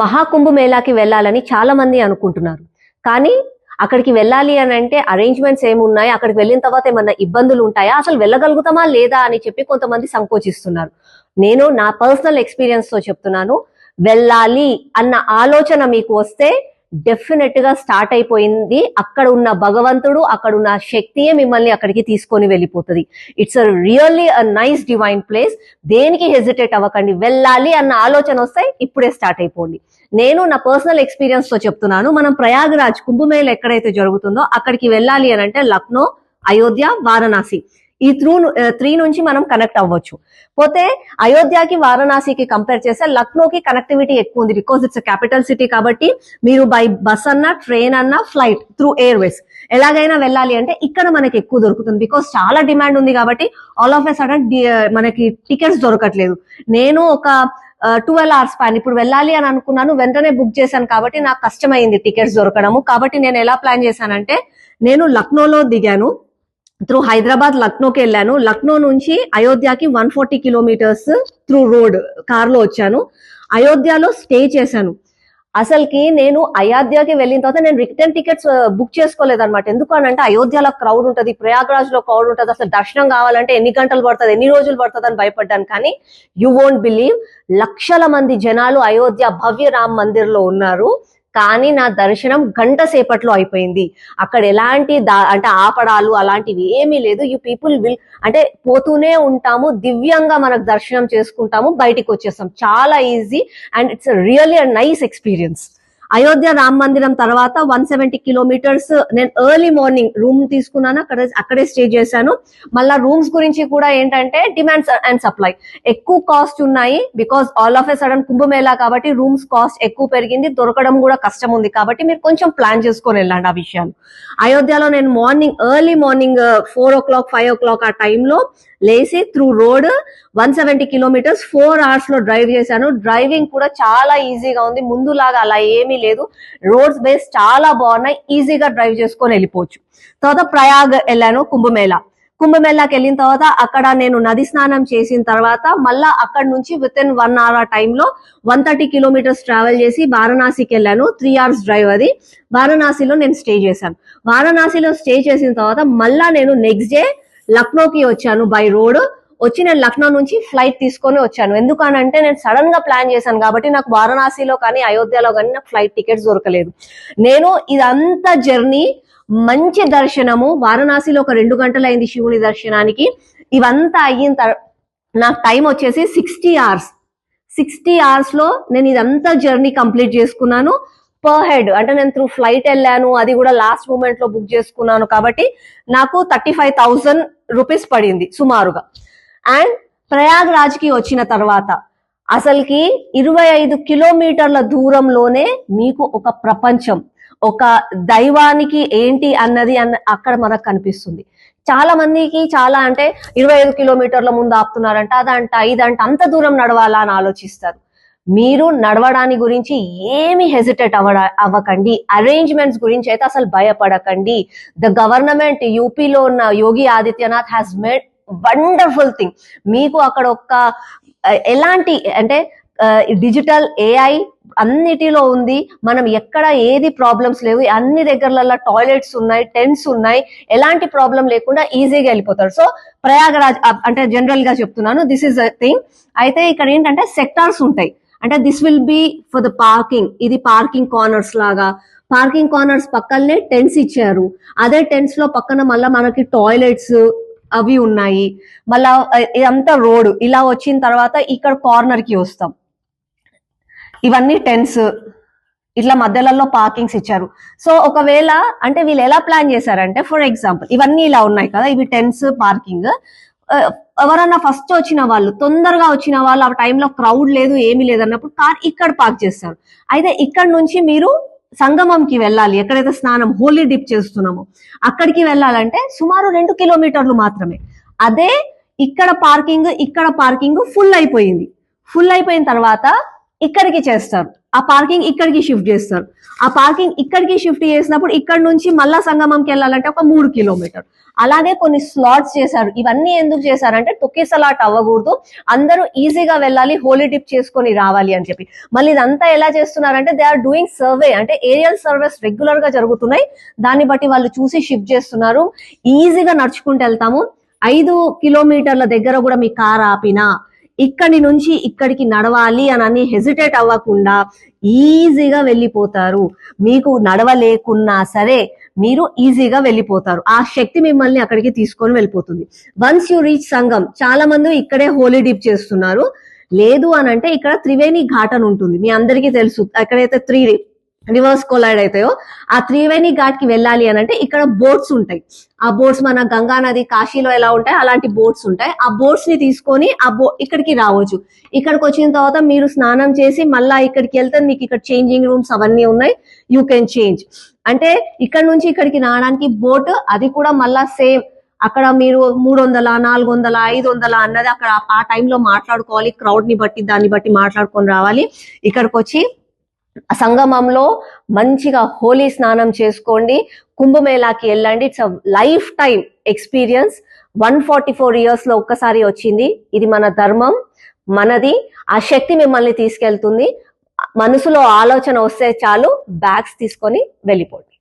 మహాకుంభ మేళాకి వెళ్ళాలని చాలా మంది అనుకుంటున్నారు. కానీ అక్కడికి వెళ్ళాలి అని అంటే అరేంజ్మెంట్స్ ఏమున్నాయి, అక్కడికి వెళ్ళిన తర్వాత ఏమన్నా ఇబ్బందులు ఉంటాయా, అసలు వెళ్ళగలుగుతామా లేదా అని చెప్పి కొంతమంది సంకోచిస్తున్నారు. నేను నా పర్సనల్ ఎక్స్పీరియన్స్ తో చెప్తున్నాను, వెళ్ళాలి అన్న ఆలోచన మీకు వస్తే డెఫినెట్ గా స్టార్ట్ అయిపోయింది. అక్కడ ఉన్న భగవంతుడు, అక్కడ ఉన్న శక్తియే మిమ్మల్ని అక్కడికి తీసుకొని వెళ్ళిపోతుంది. It's really a nice divine place. దేనికి హెజిటేట్ అవ్వకండి, వెళ్ళాలి అన్న ఆలోచన వస్తే ఇప్పుడే స్టార్ట్ అయిపోండి. నేను నా పర్సనల్ ఎక్స్పీరియన్స్ తో చెప్తున్నాను. మనం ప్రయాగరాజ్ కుంభమేళ ఎక్కడైతే జరుగుతుందో అక్కడికి వెళ్ళాలి అని అంటే లక్నో, అయోధ్య, వారణాసి ఈ 3 నుంచి మనం కనెక్ట్ అవ్వచ్చు. పోతే అయోధ్యకి వారణాసికి కంపేర్ చేస్తే లక్నోకి కనెక్టివిటీ ఎక్కువ ఉంది. బికాస్ ఇట్స్ క్యాపిటల్ సిటీ కాబట్టి మీరు బై బస్ అన్నా, ట్రైన్ అన్నా, ఫ్లైట్ త్రూ ఎయిర్వేస్ ఎలాగైనా వెళ్ళాలి అంటే ఇక్కడ మనకి ఎక్కువ దొరుకుతుంది. బికాస్ చాలా డిమాండ్ ఉంది కాబట్టి ఆల్ ఆఫ్ ఎ సడన్ మనకి టికెట్స్ దొరకట్లేదు. నేను ఒక 12 hours స్పాన్ ఇప్పుడు వెళ్ళాలి అని అనుకున్నాను, వెంటనే బుక్ చేశాను కాబట్టి నాకు కష్టమైంది టికెట్స్ దొరకడము. కాబట్టి నేను ఎలా ప్లాన్ చేశానంటే, నేను లక్నోలో దిగాను, త్రూ హైదరాబాద్ లక్నోకి వెళ్ళాను. లక్నో నుంచి అయోధ్యకి 140 kilometers త్రూ రోడ్ కార్లో వచ్చాను. అయోధ్యలో స్టే చేశాను. అసలుకి నేను అయోధ్యకి వెళ్ళిన తర్వాత నేను రిటర్న్ టికెట్స్ బుక్ చేసుకోలేదన్నమాట. ఎందుకు అని అంటే అయోధ్యలో క్రౌడ్ ఉంటుంది, ప్రయాగ్రాజ్ లో క్రౌడ్ ఉంటుంది, అసలు దర్శనం కావాలంటే ఎన్ని గంటలు పడుతుంది, ఎన్ని రోజులు పడుతుంది అని భయపడ్డాను. కానీ యూ వోంట్ బిలీవ్, లక్షల మంది జనాలు అయోధ్య భవ్య రామ్ మందిర్ లో ఉన్నారు. కానీ నా దర్శనం గంట సేపట్లో అయిపోయింది. అక్కడ ఎలాంటి అంటే ఆపడాలు అలాంటివి ఏమీ లేదు. యూ పీపుల్ విల్ అంటే పోతూనే ఉంటాము, దివ్యంగా మనకు దర్శనం చేసుకుంటాము, బయటికి వచ్చేస్తాం. చాలా easy and it's really a nice experience. Ayodhya Ram మందిరం తర్వాత 170 kilometers నేను ఎర్లీ మార్నింగ్ రూమ్ తీసుకున్నాను, అక్కడే స్టే చేశాను. మళ్ళా రూమ్స్ గురించి కూడా ఏంటంటే డిమాండ్ అండ్ సప్లై ఎక్కువ కాస్ట్ ఉన్నాయి. Because all of a sudden Kumbh Mela కాబట్టి రూమ్స్ కాస్ట్ ఎక్కువ పెరిగింది, దొరకడం కూడా కష్టం ఉంది. కాబట్టి మీరు కొంచెం ప్లాన్ చేసుకొని వెళ్ళండి ఆ విషయాలు. అయోధ్యలో నేను ఎర్లీ మార్నింగ్ 4 o'clock 5 o'clock ఆ టైంలో లేసి త్రూ రోడ్ 170 kilometers 4 hours లో డ్రైవ్ చేశాను. డ్రైవింగ్ కూడా చాలా ఈజీగా ఉంది, ముందులాగా అలా ఏమీ లేదు. రోడ్స్ బేస్ చాలా బాగున్నాయి, ఈజీగా డ్రైవ్ చేసుకొని వెళ్ళిపోవచ్చు. తర్వాత ప్రయాగ్ వెళ్ళాను, కుంభమేళాకి వెళ్ళిన తర్వాత అక్కడ నేను నది స్నానం చేసిన తర్వాత మళ్ళా అక్కడ నుంచి విత్ ఇన్ 1 hour ఆ టైంలో 130 kilometers ట్రావెల్ చేసి వారణాసికి వెళ్ళాను. 3 hours డ్రైవ్ అది. వారణాసిలో నేను స్టే చేశాను. వారణాసిలో స్టే చేసిన తర్వాత మళ్ళా నేను నెక్స్ట్ డే లక్నోకి వచ్చాను బై రోడ్. వచ్చి నేను లక్నో నుంచి ఫ్లైట్ తీసుకొని వచ్చాను. ఎందుకనంటే నేను సడన్ గా ప్లాన్ చేశాను కాబట్టి నాకు వారణాసిలో కానీ అయోధ్యలో కానీ నాకు ఫ్లైట్ టికెట్స్ దొరకలేదు. నేను ఇదంతా జర్నీ మంచి దర్శనము, వారణాసిలో ఒక 2 గంటలు అయింది శివుని దర్శనానికి. ఇవంతా అయిన నాకు టైం వచ్చేసి 60 hours. 60 hours లో నేను ఇదంతా జర్నీ కంప్లీట్ చేసుకున్నాను. పర్ హెడ్ అంటే నేను త్రూ ఫ్లైట్ వెళ్ళాను, అది కూడా లాస్ట్ మూమెంట్ లో బుక్ చేసుకున్నాను కాబట్టి నాకు 35,000 rupees పడింది సుమారుగా. అండ్ ప్రయాగ్రాజ్ కి వచ్చిన తర్వాత అసలుకి 25 kilometers దూరంలోనే మీకు ఒక ప్రపంచం, ఒక దైవానికి ఏంటి అన్నది అక్కడ మనకు కనిపిస్తుంది. చాలా మందికి చాలా అంటే 25 kilometers ముందు ఆపుతున్నారంట, అదంట ఇదంట, అంత దూరం నడవాలా అని ఆలోచిస్తారు. మీరు నడవడాని గురించి ఏమి హెసిటేట్ అవ్వకండి. అరేంజ్మెంట్స్ గురించి అయితే అసలు భయపడకండి. ద గవర్నమెంట్ యూపీలో ఉన్న Yogi Adityanath has made wonderful thing. మీకు అక్కడ ఒక ఎలాంటి అంటే డిజిటల్ AI అన్నిటిలో ఉంది. మనం ఎక్కడ ఏది ప్రాబ్లమ్స్ లేవు, అన్ని దగ్గరలలో టాయిలెట్స్ ఉన్నాయి, టెంట్స్ ఉన్నాయి, ఎలాంటి ప్రాబ్లం లేకుండా ఈజీగా వెళ్ళిపోతారు. సో ప్రయాగరాజ్ అంటే జనరల్ గా చెప్తున్నాను, దిస్ ఇస్ అ థింగ్. అయితే ఇక్కడ ఏంటంటే సెక్టార్స్ ఉంటాయి. అంటే this will be for the parking. ఇది పార్కింగ్ కార్నర్స్ లాగా. పార్కింగ్ కార్నర్స్ పక్కనే టెంట్స్ ఇచ్చారు. అదే టెంట్స్ లో పక్కన మళ్ళీ మనకి టాయిలెట్స్ అవి ఉన్నాయి. మళ్ళా ఇదంతా రోడ్. ఇలా వచ్చిన తర్వాత ఇక్కడ కార్నర్ కి వస్తాం. ఇవన్నీ టెంట్స్, ఇట్లా మధ్యలలో పార్కింగ్స్ ఇచ్చారు. సో ఒకవేళ అంటే వీళ్ళు ఎలా ప్లాన్ చేశారంటే, ఫర్ ఎగ్జాంపుల్ ఇవన్నీ ఇలా ఉన్నాయి కదా, ఇవి టెంట్స్, పార్కింగ్. ఎవరన్నా ఫస్ట్ వచ్చిన వాళ్ళు, తొందరగా వచ్చిన వాళ్ళు, ఆ టైంలో క్రౌడ్ లేదు ఏమీ లేదు అన్నప్పుడు కార్ ఇక్కడ పార్క్ చేస్తారు. అయితే ఇక్కడ నుంచి మీరు సంగమంకి వెళ్ళాలి, ఎక్కడైతే స్నానం హోలీ డిప్ చేస్తున్నామో అక్కడికి వెళ్ళాలంటే సుమారు 2 kilometers మాత్రమే. అదే ఇక్కడ పార్కింగ్ ఫుల్ అయిపోయింది. ఫుల్ అయిపోయిన తర్వాత ఇక్కడికి చేస్తారు, ఆ పార్కింగ్ ఇక్కడికి షిఫ్ట్ చేస్తారు. ఆ పార్కింగ్ ఇక్కడికి షిఫ్ట్ చేసినప్పుడు ఇక్కడ నుంచి మళ్ళా సంగమంకి వెళ్ళాలంటే ఒక 3 కిలోమీటర్. అలాగే కొన్ని స్లాట్స్ చేశారు. ఇవన్నీ ఎందుకు చేశారంటే తొక్కిసలాట్ అవ్వకూడదు, అందరూ ఈజీగా వెళ్ళాలి, హోలీ డిప్ చేసుకొని రావాలి అని చెప్పి. మళ్ళీ ఇదంతా ఎలా చేస్తున్నారంటే దే ఆర్ డూయింగ్ సర్వే, అంటే ఏరియల్ సర్వేస్ రెగ్యులర్ గా జరుగుతున్నాయి, దాన్ని బట్టి వాళ్ళు చూసి షిఫ్ట్ చేస్తున్నారు. ఈజీగా నడుచుకుంటూ వెళ్తాము. 5 కిలోమీటర్ల దగ్గర కూడా మీ కార్ ఆపినా ఇక్కడి నుంచి ఇక్కడికి నడవాలి అని హెసిటేట్ అవ్వకుండా ఈజీగా వెళ్ళిపోతారు. మీకు నడవలేకున్నా సరే మీరు ఈజీగా వెళ్ళిపోతారు. ఆ శక్తి మిమ్మల్ని అక్కడికి తీసుకొని వెళ్ళిపోతుంది. వన్స్ యూ రీచ్ సంగం, చాలా మంది ఇక్కడే హోలీ డిప్ చేస్తున్నారు. లేదు అని అంటే ఇక్కడ త్రివేణి ఘాట్ అని ఉంటుంది, మీ అందరికీ తెలుసు. ఎక్కడైతే 3 రివర్స్ కొలైడ్ అవుతాయో ఆ త్రివేణి ఘాట్ కి వెళ్ళాలి అని అంటే ఇక్కడ బోట్స్ ఉంటాయి. ఆ బోట్స్ మన గంగా నది కాశీలో ఎలా ఉంటాయి అలాంటి బోట్స్ ఉంటాయి. ఆ బోట్స్ ని తీసుకొని ఇక్కడికి రావచ్చు. ఇక్కడికి వచ్చిన తర్వాత మీరు స్నానం చేసి మళ్ళా ఇక్కడికి వెళ్తే మీకు ఇక్కడ చేంజింగ్ రూమ్స్ అవన్నీ ఉన్నాయి, యూ కెన్ చేంజ్. అంటే ఇక్కడ నుంచి ఇక్కడికి రావడానికి బోట్, అది కూడా మళ్ళా సేమ్ అక్కడ మీరు 300, 400, 500 అన్నది అక్కడ ఆ టైంలో మాట్లాడుకోవాలి. క్రౌడ్ ని బట్టి దాన్ని బట్టి మాట్లాడుకొని రావాలి. ఇక్కడికి వచ్చి సంగమంలో మంచిగా హోలీ స్నానం చేసుకోండి, కుంభమేళాకి వెళ్ళండి. It's a life time experience. 144 years లో ఒక్కసారి వచ్చింది. ఇది మన ధర్మం, మనది. ఆ శక్తి మిమ్మల్ని తీసుకెళ్తుంది. మనసులో ఆలోచన వస్తే చాలు, బ్యాగ్స్ తీసుకొని వెళ్ళిపోండి.